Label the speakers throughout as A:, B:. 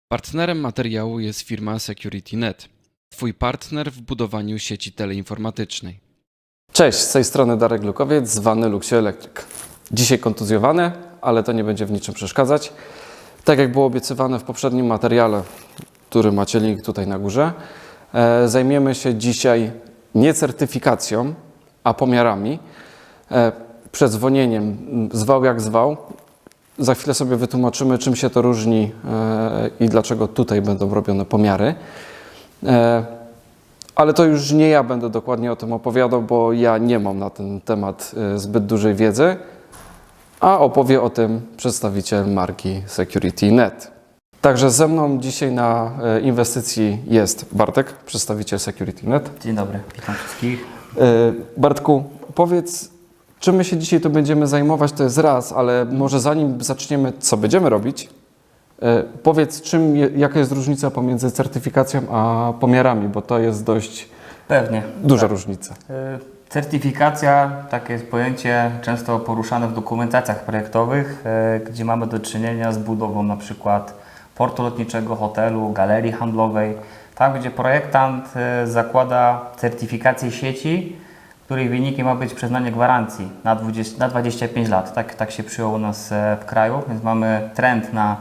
A: Partnerem materiału jest firma SecurityNet, Twój partner w budowaniu sieci teleinformatycznej.
B: Cześć, z tej strony Darek Lukowiec, zwany Luxio Electric. Dzisiaj kontuzjowany, ale to nie będzie w niczym przeszkadzać. Tak jak było obiecywane w poprzednim materiale, który macie link tutaj na górze, zajmiemy się dzisiaj nie certyfikacją, a pomiarami. Przedzwonieniem, zwał jak zwał. Za chwilę sobie wytłumaczymy, czym się to różni i dlaczego tutaj będą robione pomiary. Ale to już nie ja będę dokładnie o tym opowiadał, bo ja nie mam na ten temat zbyt dużej wiedzy, a opowie o tym przedstawiciel marki SecurityNet. Także ze mną dzisiaj na inwestycji jest Bartek, przedstawiciel SecurityNet.
C: Dzień dobry, witam wszystkich.
B: Bartku, powiedz, czym my się dzisiaj tu będziemy zajmować, to jest raz, ale może zanim zaczniemy, co będziemy robić, powiedz, jaka jest różnica pomiędzy certyfikacją a pomiarami, bo to jest dość
C: Pewnie.
B: duża różnica.
C: Certyfikacja, takie jest pojęcie często poruszane w dokumentacjach projektowych, gdzie mamy do czynienia z budową na przykład portu lotniczego, hotelu, galerii handlowej, tam gdzie projektant zakłada certyfikację sieci, której wynikiem ma być przyznanie gwarancji na 25 lat. Tak się przyjęło u nas w kraju, więc mamy trend na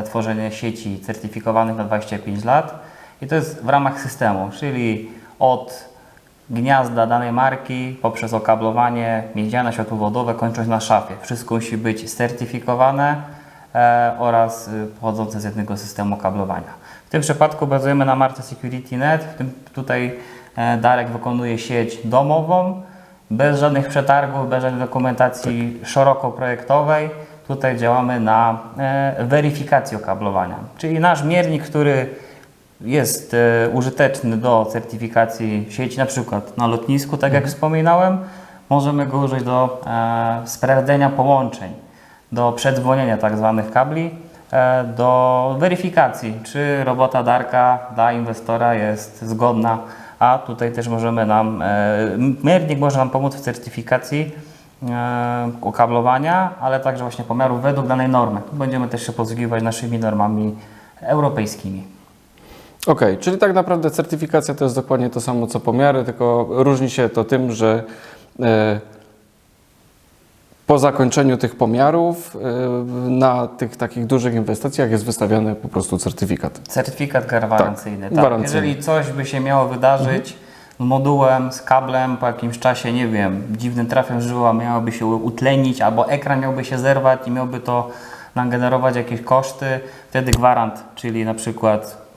C: tworzenie sieci certyfikowanych na 25 lat i to jest w ramach systemu, czyli od gniazda danej marki poprzez okablowanie, miedziane światłowodowe, kończąc na szafie. Wszystko musi być certyfikowane oraz pochodzące z jednego systemu okablowania. W tym przypadku bazujemy na marce SecurityNet. Tutaj Darek wykonuje sieć domową, bez żadnych przetargów, bez żadnej dokumentacji szeroko projektowej. Tutaj działamy na weryfikacji okablowania, czyli nasz miernik, który jest użyteczny do certyfikacji sieci, na przykład na lotnisku, tak jak wspominałem, możemy go użyć do sprawdzenia połączeń, do przedzwonienia tak zwanych kabli, do weryfikacji, czy robota Darka dla inwestora jest zgodna, a tutaj też miernik może nam pomóc w certyfikacji okablowania, ale także właśnie pomiarów według danej normy. Będziemy też się posługiwać naszymi normami europejskimi.
B: Okej, czyli tak naprawdę certyfikacja to jest dokładnie to samo co pomiary, tylko różni się to tym, że po zakończeniu tych pomiarów na tych takich dużych inwestycjach jest wystawiany po prostu certyfikat.
C: Certyfikat gwarancyjny.
B: Tak,
C: Tak.
B: gwarancyjny.
C: Jeżeli coś by się miało wydarzyć z modułem, z kablem, po jakimś czasie, nie wiem, dziwnym trafem żyła miałoby się utlenić, albo ekran miałby się zerwać i miałby to nam generować jakieś koszty, wtedy gwarant, czyli na przykład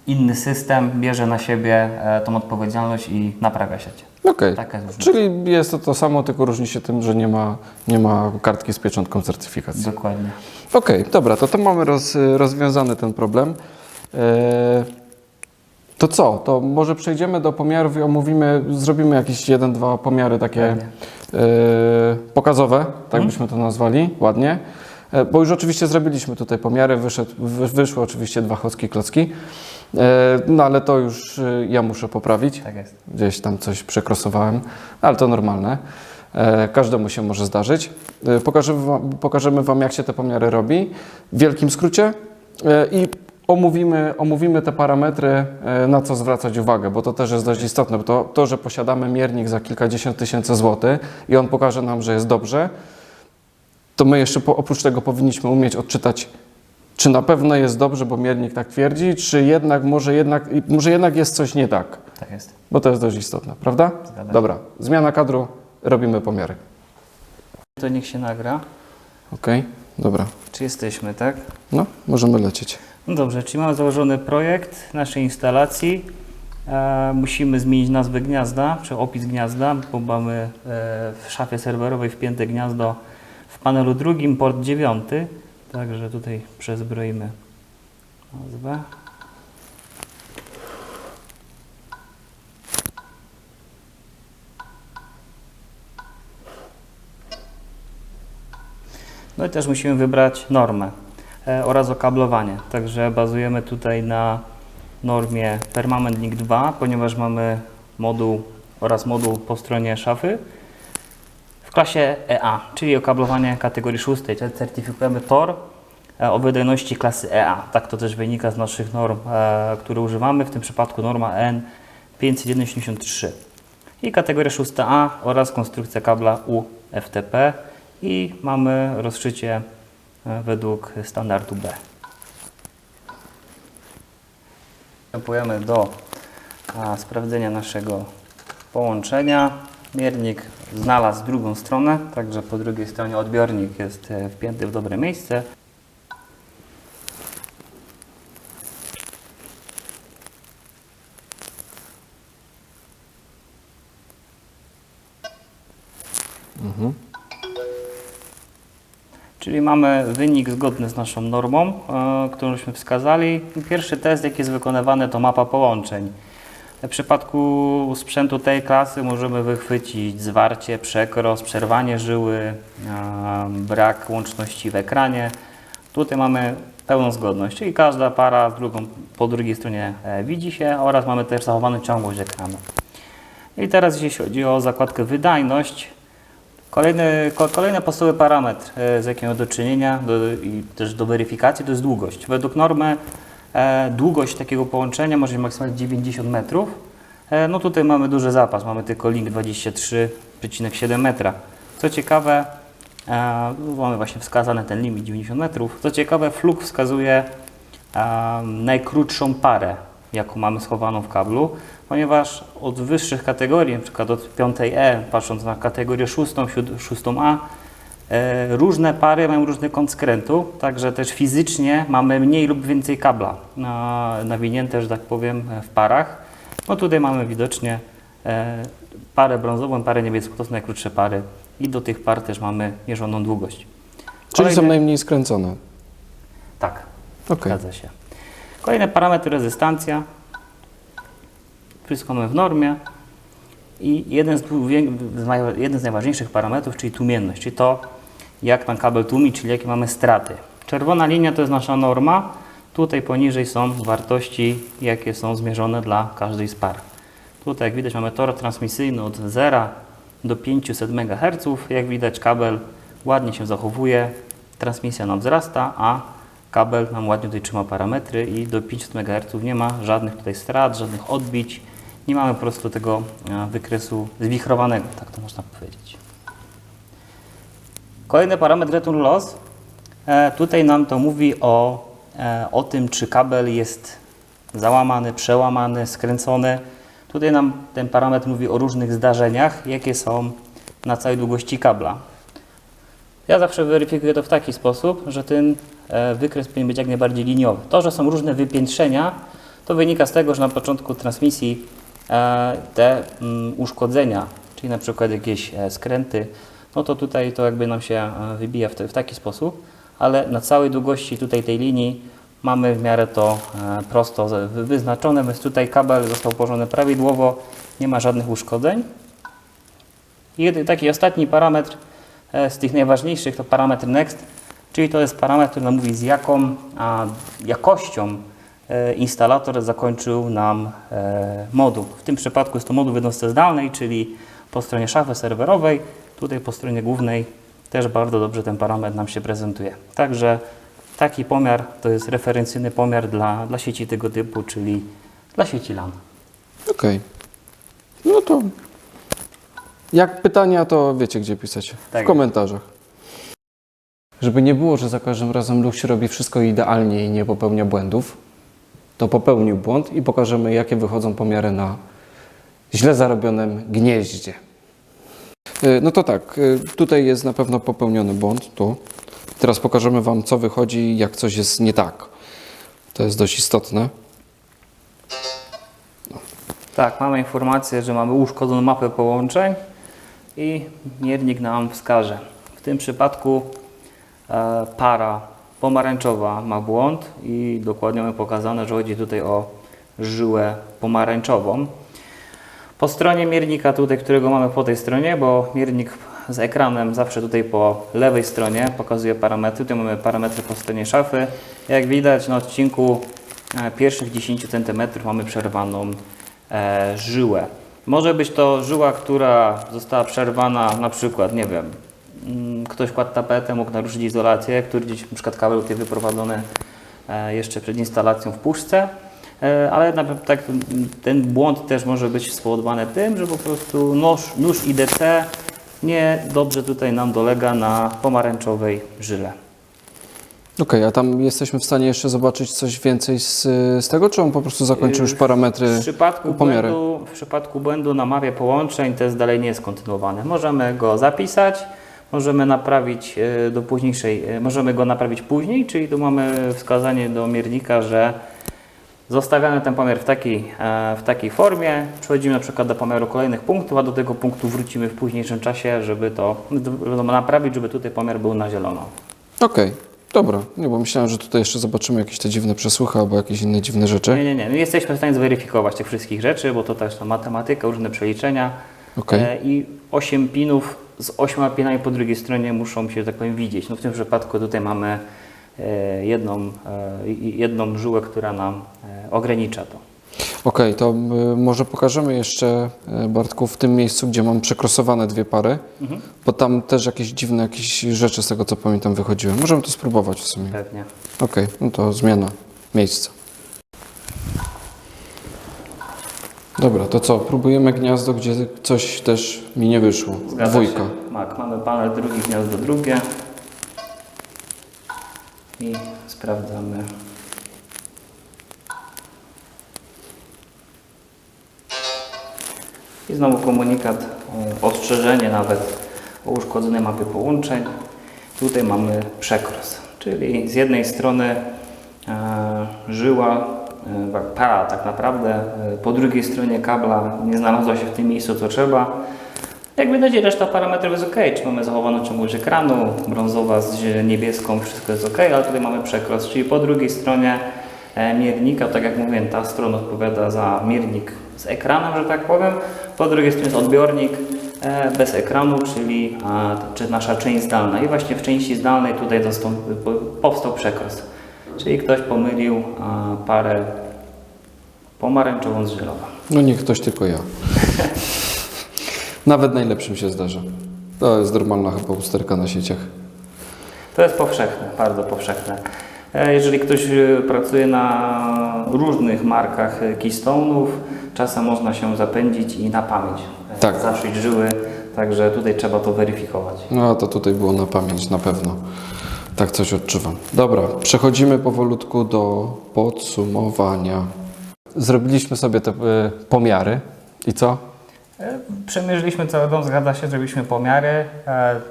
C: inny system bierze na siebie tą odpowiedzialność i naprawia sieć.
B: Okej,
C: Taka jest różnica.
B: czyli jest to samo, tylko różni się tym, że nie ma kartki z pieczątką certyfikacji.
C: Dokładnie.
B: Okej, dobra, to mamy rozwiązany ten problem. To co? To może przejdziemy do pomiarów i zrobimy jakieś 1-2 pomiary takie pokazowe, tak byśmy to nazwali, ładnie. Bo już oczywiście zrobiliśmy tutaj pomiary, wyszły oczywiście 2 klocki, no ale to już ja muszę poprawić.
C: Tak jest.
B: Gdzieś tam coś przekrosowałem, ale to normalne. Każdemu się może zdarzyć. Pokażemy Wam, jak się te pomiary robi w wielkim skrócie i omówimy te parametry, na co zwracać uwagę, bo to też jest dość istotne. Bo to, że posiadamy miernik za kilkadziesiąt tysięcy złotych i on pokaże nam, że jest dobrze, to my jeszcze oprócz tego powinniśmy umieć odczytać, czy na pewno jest dobrze, bo miernik tak twierdzi, czy może jednak jest coś nie tak.
C: Tak jest.
B: Bo to jest dość istotne, prawda?
C: Zgadza się.
B: Dobra, zmiana kadru, robimy pomiary.
C: To niech się nagra.
B: Okej, dobra.
C: Czy jesteśmy, tak?
B: No, możemy lecieć.
C: No dobrze, czyli mamy założony projekt naszej instalacji. Musimy zmienić nazwę gniazda, czy opis gniazda, bo mamy w szafie serwerowej wpięte gniazdo w panelu drugim, port 9. Także tutaj przezbroimy nazwę. No i też musimy wybrać normę oraz okablowanie. Także bazujemy tutaj na normie Permanent NIC 2, ponieważ mamy moduł po stronie szafy w klasie EA, czyli okablowanie kategorii 6. Certyfikujemy TOR o wydajności klasy EA. Tak to też wynika z naszych norm, które używamy, w tym przypadku norma EN 50173. I kategoria 6A oraz konstrukcja kabla UFTP i mamy rozszycie według standardu B. Przystępujemy do sprawdzenia naszego połączenia. Miernik znalazł drugą stronę, także po drugiej stronie odbiornik jest wpięty w dobre miejsce. Czyli mamy wynik zgodny z naszą normą, którąśmy wskazali. Pierwszy test, jaki jest wykonywany, to mapa połączeń. W przypadku sprzętu tej klasy możemy wychwycić zwarcie, przekros, przerwanie żyły, brak łączności w ekranie. Tutaj mamy pełną zgodność, czyli każda para po drugiej stronie widzi się oraz mamy też zachowaną ciągłość ekranu. I teraz jeśli chodzi o zakładkę wydajność, kolejny podstawowy parametr, z jakim mamy do czynienia i też do weryfikacji, to jest długość. Według normy długość takiego połączenia może być maksymalnie 90 metrów. No tutaj mamy duży zapas, mamy tylko link 23,7 metra. Co ciekawe, mamy właśnie wskazany ten limit 90 metrów. Co ciekawe, fluk wskazuje najkrótszą parę, jaką mamy schowaną w kablu, ponieważ od wyższych kategorii, np. od 5E, patrząc na kategorię 6A, różne pary mają różny kąt skrętu, także też fizycznie mamy mniej lub więcej kabla nawinięte, że tak powiem, w parach. No tutaj mamy widocznie parę brązową, parę niebieską, to są najkrótsze pary i do tych par też mamy mierzoną długość.
B: Czyli są najmniej skręcone.
C: Tak,
B: Okay.
C: zgadza się. Kolejny parametr rezystancja. Wszystko mamy w normie. I jeden z najważniejszych parametrów, czyli tłumienność, czyli to, jak ten kabel tłumi, czyli jakie mamy straty. Czerwona linia to jest nasza norma. Tutaj poniżej są wartości, jakie są zmierzone dla każdej z par. Tutaj, jak widać, mamy tor transmisyjny od 0 do 500 MHz. Jak widać, kabel ładnie się zachowuje, transmisja nam wzrasta, a kabel nam ładnie tutaj trzyma parametry i do 500 MHz nie ma żadnych tutaj strat, żadnych odbić. Nie mamy po prostu tego wykresu zwichrowanego, tak to można powiedzieć. Kolejny parametr return loss. Tutaj nam to mówi o tym, czy kabel jest załamany, przełamany, skręcony. Tutaj nam ten parametr mówi o różnych zdarzeniach, jakie są na całej długości kabla. Ja zawsze weryfikuję to w taki sposób, że ten wykres powinien być jak najbardziej liniowy. To, że są różne wypiętrzenia, to wynika z tego, że na początku transmisji te uszkodzenia, czyli na przykład jakieś skręty, no to tutaj to jakby nam się wybija w taki sposób, ale na całej długości tutaj tej linii mamy w miarę to prosto wyznaczone, więc tutaj kabel został położony prawidłowo, nie ma żadnych uszkodzeń. I taki ostatni parametr z tych najważniejszych to parametr next, czyli to jest parametr, który nam mówi, z jaką jakością instalator zakończył nam moduł. W tym przypadku jest to moduł w jednostce zdalnej, czyli po stronie szafy serwerowej, tutaj po stronie głównej też bardzo dobrze ten parametr nam się prezentuje. Także taki pomiar to jest referencyjny pomiar dla sieci tego typu, czyli dla sieci LAN.
B: Okej. No to jak pytania, to wiecie, gdzie pisać.
C: Tak
B: W komentarzach. Żeby nie było, że za każdym razem Luxi robi wszystko idealnie i nie popełnia błędów, to popełnił błąd i pokażemy, jakie wychodzą pomiary na źle zarobionym gnieździe. No to tak, tutaj jest na pewno popełniony błąd, tu. Teraz pokażemy Wam, co wychodzi, jak coś jest nie tak. To jest dość istotne.
C: Tak, mamy informację, że mamy uszkodzoną mapę połączeń i miernik nam wskaże. W tym przypadku para pomarańczowa ma błąd i dokładnie mamy pokazane, że chodzi tutaj o żyłę pomarańczową. Po stronie miernika tutaj, którego mamy po tej stronie, bo miernik z ekranem zawsze tutaj po lewej stronie pokazuje parametry. Tutaj mamy parametry po stronie szafy. Jak widać na odcinku pierwszych 10 cm mamy przerwaną żyłę. Może być to żyła, która została przerwana na przykład, nie wiem, ktoś kładł tapetę, mógł naruszyć izolację, który gdzieś na przykład kabel tutaj wyprowadzony jeszcze przed instalacją w puszce. Ale tak, ten błąd też może być spowodowany tym, że po prostu nóż IDC nie dobrze tutaj nam dolega na pomarańczowej żyle.
B: Okej, a tam jesteśmy w stanie jeszcze zobaczyć coś więcej z tego, czy on po prostu zakończył już parametry, pomiary?
C: W przypadku błędu na mapie połączeń test dalej nie jest kontynuowany. Możemy go zapisać, możemy naprawić do późniejszej, możemy go naprawić później, czyli tu mamy wskazanie do miernika, że zostawiamy ten pomiar w takiej formie, przechodzimy na przykład do pomiaru kolejnych punktów, a do tego punktu wrócimy w późniejszym czasie, żeby to naprawić, żeby tutaj pomiar był na zielono.
B: Okej, dobra. Nie, bo myślałem, że tutaj jeszcze zobaczymy jakieś te dziwne przesłuchy albo jakieś inne dziwne rzeczy.
C: Nie. My jesteśmy w stanie zweryfikować tych wszystkich rzeczy, bo to też to matematyka, różne przeliczenia.
B: Okej.
C: I 8 pinów z 8 pinami po drugiej stronie muszą się, tak powiem, widzieć. No w tym przypadku tutaj mamy jedną żyłę, która nam ogranicza to.
B: Okej, to może pokażemy jeszcze, Bartku, w tym miejscu, gdzie mam przekrosowane dwie pary, bo tam też jakieś dziwne rzeczy z tego, co pamiętam, wychodziły. Możemy to spróbować w sumie.
C: Pewnie.
B: Okej, no to zmiana miejsca. Dobra, to co? Próbujemy gniazdo, gdzie coś też mi nie wyszło.
C: Zgadza
B: Dwójka.
C: się. Tak, mamy panel drugi, gniazdo drugie. I sprawdzamy. I znowu komunikat, ostrzeżenie nawet o uszkodzonej mapie połączeń. Tutaj mamy przekros, czyli z jednej strony żyła, para tak naprawdę, po drugiej stronie kabla nie znalazła się w tym miejscu, co trzeba. Jak widać, reszta parametrów jest ok, czy mamy zachowaną ciągłość ekranu, brązowa z niebieską, wszystko jest ok, ale tutaj mamy przekros, czyli po drugiej stronie miernika, tak jak mówiłem, ta strona odpowiada za miernik z ekranem, że tak powiem, po drugiej stronie jest odbiornik bez ekranu, czyli nasza część zdalna i właśnie w części zdalnej tutaj powstał przekros, czyli ktoś pomylił parę pomarańczową z zielową.
B: No nie ktoś, tylko ja. Nawet najlepszym się zdarza. To jest normalna chyba usterka na sieciach.
C: To jest powszechne, bardzo powszechne. Jeżeli ktoś pracuje na różnych markach keystone'ów, czasem można się zapędzić i na pamięć zaszyć żyły, także tutaj trzeba to weryfikować.
B: No to tutaj było na pamięć na pewno. Tak coś odczuwam. Dobra, przechodzimy powolutku do podsumowania. Zrobiliśmy sobie te pomiary i co?
C: Przemierzyliśmy cały dom, zgadza się, zrobiliśmy pomiary.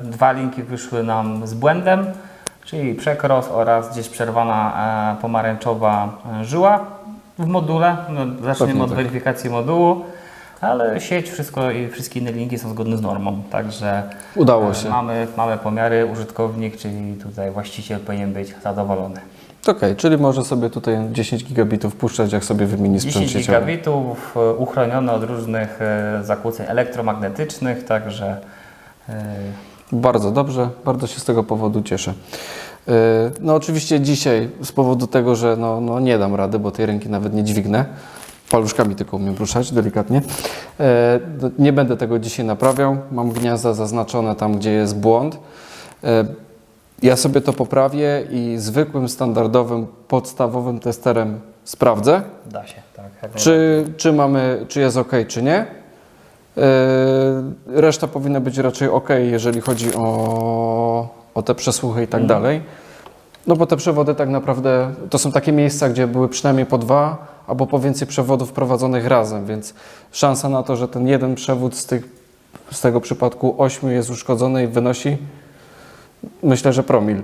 C: 2 linki wyszły nam z błędem, czyli przekros oraz gdzieś przerwana pomarańczowa żyła w module. No, zaczniemy od weryfikacji modułu, ale sieć, wszystko i wszystkie inne linki są zgodne z normą, także
B: udało się.
C: Mamy pomiary, użytkownik, czyli tutaj właściciel powinien być zadowolony.
B: Okej, czyli może sobie tutaj 10 gigabitów puszczać, jak sobie wymieni sprzęt
C: 10
B: sieciowy.
C: gigabitów uchronione od różnych zakłóceń elektromagnetycznych, także
B: Bardzo dobrze, bardzo się z tego powodu cieszę. No oczywiście dzisiaj z powodu tego, że no nie dam rady, bo tej ręki nawet nie dźwignę, paluszkami tylko umiem ruszać delikatnie, nie będę tego dzisiaj naprawiał, mam gniazda zaznaczone tam, gdzie jest błąd. Ja sobie to poprawię i zwykłym, standardowym, podstawowym testerem sprawdzę,
C: da się, tak.
B: czy jest ok, czy nie. Reszta powinna być raczej ok, jeżeli chodzi o te przesłuchy i tak dalej. No bo te przewody tak naprawdę to są takie miejsca, gdzie były przynajmniej po 2 albo po więcej przewodów prowadzonych razem, więc szansa na to, że ten jeden przewód z tego przypadku 8 jest uszkodzony i wynosi, myślę, że promil.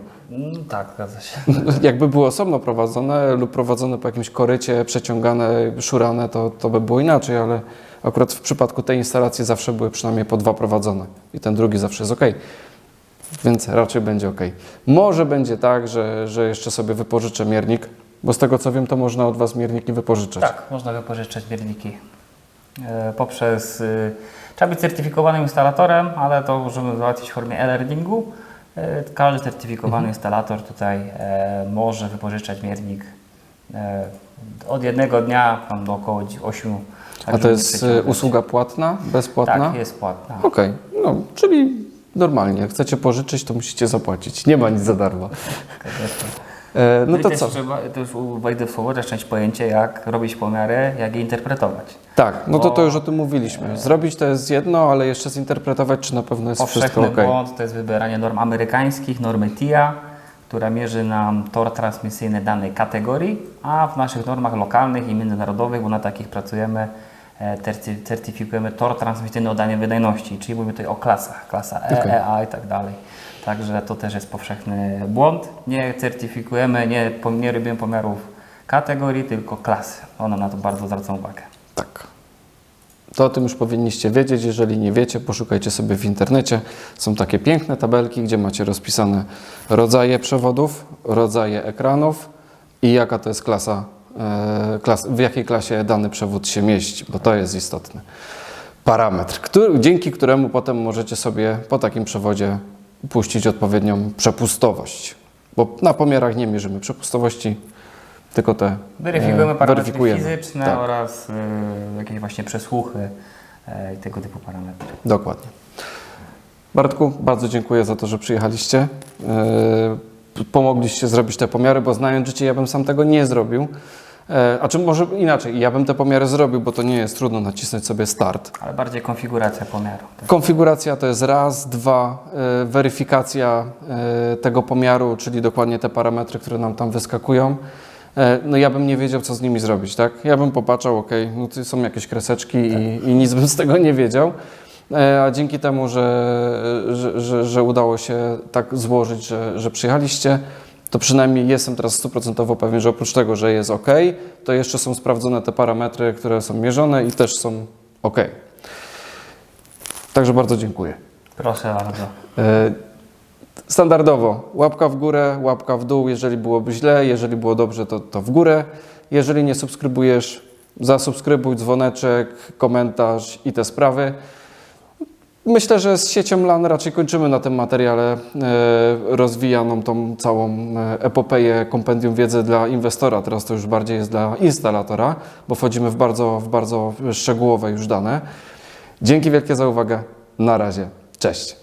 C: Tak, zgadza się.
B: Jakby było osobno prowadzone lub prowadzone po jakimś korycie, przeciągane, szurane, to by było inaczej, ale akurat w przypadku tej instalacji zawsze były przynajmniej po 2 prowadzone i ten drugi zawsze jest ok. Więc raczej będzie ok. Może będzie tak, że jeszcze sobie wypożyczę miernik, bo z tego co wiem, to można od Was mierniki wypożyczać.
C: Tak, można wypożyczać mierniki poprzez... Trzeba być certyfikowanym instalatorem, ale to możemy załatwić w formie e-learningu. Każdy certyfikowany instalator tutaj może wypożyczać miernik od jednego dnia tam do około 8.
B: A to jest usługa płatna, bezpłatna?
C: Tak, jest płatna.
B: Okej, no, czyli normalnie. Jak chcecie pożyczyć, to musicie zapłacić. Nie ma nic za darmo. No
C: I
B: to
C: też
B: co?
C: Trzeba, to już wejdę w słowo, też część pojęcie, jak robić pomiary, jak je interpretować.
B: Tak, no to już o tym mówiliśmy. Zrobić to jest jedno, ale jeszcze zinterpretować, czy na pewno jest wszystko
C: Powszechny
B: ok.
C: błąd to jest wybieranie norm amerykańskich, normy TIA, która mierzy nam tor transmisyjny danej kategorii, a w naszych normach lokalnych i międzynarodowych, bo na takich pracujemy, certyfikujemy tor transmisyjny o danej wydajności, czyli mówimy tutaj o klasach, klasa E,
B: Okej.
C: EA i tak dalej. Także to też jest powszechny błąd. Nie certyfikujemy, nie robimy pomiarów kategorii, tylko klasy. Ona na to bardzo zwraca uwagę.
B: Tak. To o tym już powinniście wiedzieć. Jeżeli nie wiecie, poszukajcie sobie w internecie. Są takie piękne tabelki, gdzie macie rozpisane rodzaje przewodów, rodzaje ekranów i jaka to jest klasa, w jakiej klasie dany przewód się mieści, bo to jest istotny parametr, dzięki któremu potem możecie sobie po takim przewodzie puścić odpowiednią przepustowość. Bo na pomiarach nie mierzymy przepustowości, tylko te
C: Weryfikujemy parametry
B: weryfikujemy.
C: fizyczne
B: Tak.
C: oraz jakieś właśnie przesłuchy i tego typu parametry.
B: Dokładnie. Bartku, bardzo dziękuję za to, że przyjechaliście. Pomogliście zrobić te pomiary, bo znając życie, ja bym sam tego nie zrobił. A czy może inaczej, ja bym te pomiary zrobił, bo to nie jest trudno nacisnąć sobie start.
C: Ale bardziej konfiguracja pomiaru. Tak?
B: Konfiguracja to jest raz, dwa, weryfikacja tego pomiaru, czyli dokładnie te parametry, które nam tam wyskakują. No ja bym nie wiedział, co z nimi zrobić, tak? Ja bym popatrzał, ok, no to są jakieś kreseczki i nic bym z tego nie wiedział. A dzięki temu, że udało się tak złożyć, że przyjechaliście, to przynajmniej jestem teraz 100% pewien, że oprócz tego, że jest ok, to jeszcze są sprawdzone te parametry, które są mierzone i też są ok. Także bardzo dziękuję.
C: Proszę bardzo.
B: Standardowo łapka w górę, łapka w dół, jeżeli byłoby źle, jeżeli było dobrze, to w górę. Jeżeli nie subskrybujesz, zasubskrybuj, dzwoneczek, komentarz i te sprawy. Myślę, że z siecią LAN raczej kończymy na tym materiale rozwijaną tą całą epopeję kompendium wiedzy dla inwestora. Teraz to już bardziej jest dla instalatora, bo wchodzimy w bardzo szczegółowe już dane. Dzięki wielkie za uwagę. Na razie. Cześć.